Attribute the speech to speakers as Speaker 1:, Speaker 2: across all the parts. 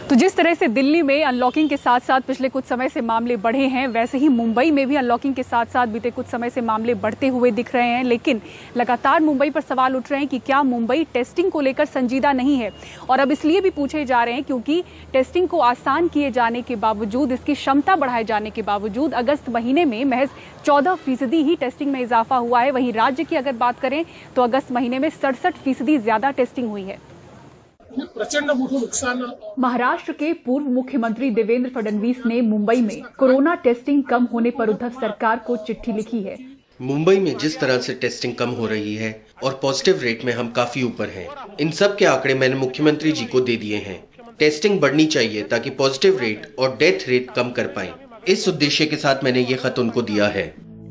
Speaker 1: तो जिस तरह से दिल्ली में अनलॉकिंग के साथ साथ पिछले कुछ समय से मामले बढ़े हैं, वैसे ही मुंबई में भी अनलॉकिंग के साथ साथ बीते कुछ समय से मामले बढ़ते हुए दिख रहे हैं। लेकिन लगातार मुंबई पर सवाल उठ रहे हैं कि क्या मुंबई टेस्टिंग को लेकर संजीदा नहीं है। और अब इसलिए भी पूछे जा रहे हैं क्योंकि टेस्टिंग को आसान किए जाने के बावजूद, इसकी क्षमता बढ़ाए जाने के बावजूद अगस्त महीने में महज 14% ही टेस्टिंग में इजाफा हुआ है। वहीं राज्य की अगर बात करें तो अगस्त महीने में 67% ज्यादा टेस्टिंग हुई है।
Speaker 2: प्रचंड मोठं नुकसान।
Speaker 1: महाराष्ट्र के पूर्व मुख्यमंत्री देवेंद्र फडणवीस ने मुंबई में कोरोना टेस्टिंग कम होने पर उद्धव सरकार को चिट्ठी लिखी है।
Speaker 3: मुंबई में जिस तरह से टेस्टिंग कम हो रही है और पॉजिटिव रेट में हम काफी ऊपर हैं, इन सब के आंकड़े मैंने मुख्यमंत्री जी को दे दिए हैं। टेस्टिंग बढ़नी चाहिए ताकि पॉजिटिव रेट और डेथ रेट कम कर पाएं। इस उद्देश्य के साथ मैंने ये खत उनको दिया है।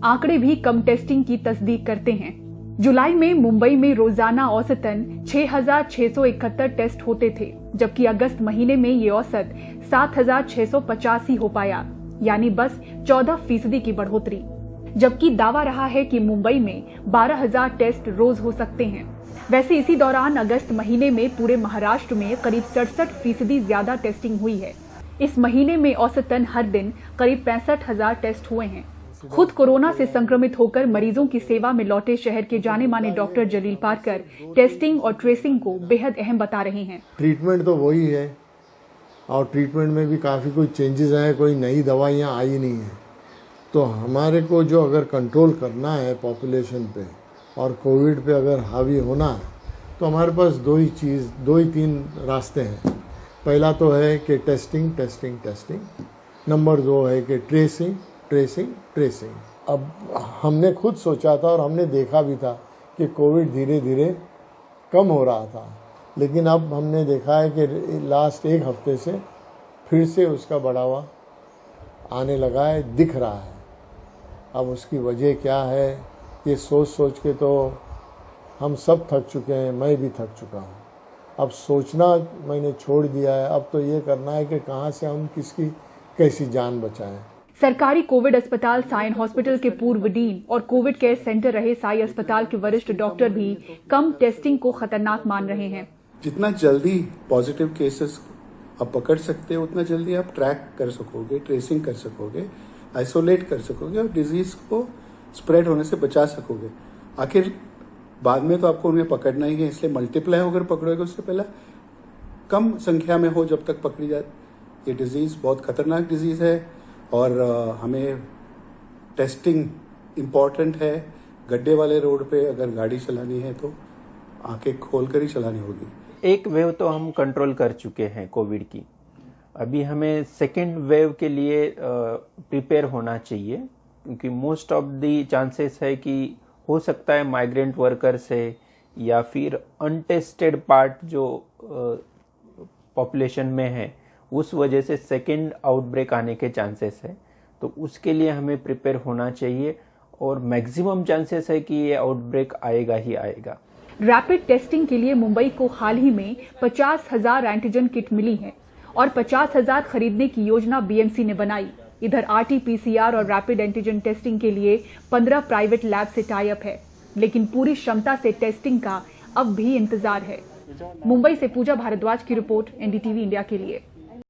Speaker 1: आंकड़े भी कम टेस्टिंग की तस्दीक करते हैं। जुलाई में मुंबई में रोजाना औसतन 6,671 टेस्ट होते थे, जबकि अगस्त महीने में ये औसत 7,685 ही हो पाया, यानी बस 14% की बढ़ोतरी। जबकि दावा रहा है कि मुंबई में 12,000 टेस्ट रोज हो सकते हैं। वैसे इसी दौरान अगस्त महीने में पूरे महाराष्ट्र में करीब 67% ज्यादा टेस्टिंग हुई है। इस महीने में औसतन हर दिन करीब 65,000 टेस्ट हुए हैं। खुद कोरोना से संक्रमित होकर मरीजों की सेवा में लौटे शहर के जाने माने डॉक्टर जलील पारकर टेस्टिंग और ट्रेसिंग को बेहद अहम बता रहे हैं।
Speaker 4: ट्रीटमेंट तो वही है और ट्रीटमेंट में भी काफ़ी कोई चेंजेस आए, कोई नई दवाइयाँ आई नहीं है। तो हमारे को जो अगर कंट्रोल करना है पॉपुलेशन पे और कोविड पे अगर हावी होना है तो हमारे पास दो ही तीन रास्ते हैं। पहला तो है कि टेस्टिंग। नंबर 2 है कि ट्रेसिंग। अब हमने खुद सोचा था और हमने देखा भी था कि कोविड धीरे धीरे कम हो रहा था, लेकिन अब हमने देखा है कि लास्ट एक हफ्ते से फिर से उसका बढ़ावा आने लगा है, दिख रहा है। अब उसकी वजह क्या है, ये सोच के तो हम सब थक चुके हैं, मैं भी थक चुका हूँ। अब सोचना मैंने छोड़ दिया है, अब तो ये करना है कि कहाँ से हम किसकी कैसी जान बचाएं।
Speaker 1: सरकारी कोविड अस्पताल साइन हॉस्पिटल के पूर्व डीन और कोविड केयर सेंटर रहे साई अस्पताल के वरिष्ठ डॉक्टर भी कम टेस्टिंग को खतरनाक मान रहे हैं।
Speaker 5: जितना जल्दी पॉजिटिव केसेस आप पकड़ सकते हो, उतना जल्दी आप ट्रैक कर सकोगे, ट्रेसिंग कर सकोगे, आइसोलेट कर सकोगे और डिजीज को स्प्रेड होने से बचा सकोगे। आखिर बाद में तो आपको उन्हें पकड़ना ही है, इसलिए मल्टीप्लाई होकर पकड़ोगे उससे पहले कम संख्या में हो जब तक पकड़ी जाए। ये डिजीज बहुत खतरनाक डिजीज है और हमें टेस्टिंग इम्पॉर्टेंट है। गड्ढे वाले रोड पे अगर गाड़ी चलानी है तो आंखें खोल कर ही चलानी होगी।
Speaker 6: एक वेव तो हम कंट्रोल कर चुके हैं कोविड की, अभी हमें सेकेंड वेव के लिए प्रिपेयर होना चाहिए, क्योंकि मोस्ट ऑफ दी चांसेस है कि हो सकता है माइग्रेंट वर्कर से या फिर अनटेस्टेड पार्ट जो पॉपुलेशन में है उस वजह से सेकेंड आउटब्रेक आने के चांसेस है। तो उसके लिए हमें प्रिपेयर होना चाहिए और मैक्सिमम चांसेस है कि ये आउटब्रेक आएगा ही आएगा।
Speaker 1: रैपिड टेस्टिंग के लिए मुंबई को हाल ही में 50,000 एंटीजन किट मिली है और 50,000 खरीदने की योजना बीएमसी ने बनाई। इधर RT-PCR और रैपिड एंटीजन टेस्टिंग के लिए 15 प्राइवेट लैब से टाई अप है, लेकिन पूरी क्षमता से टेस्टिंग का अब भी इंतजार है। मुंबई से पूजा भारद्वाज की रिपोर्ट, NDTV इंडिया के लिए।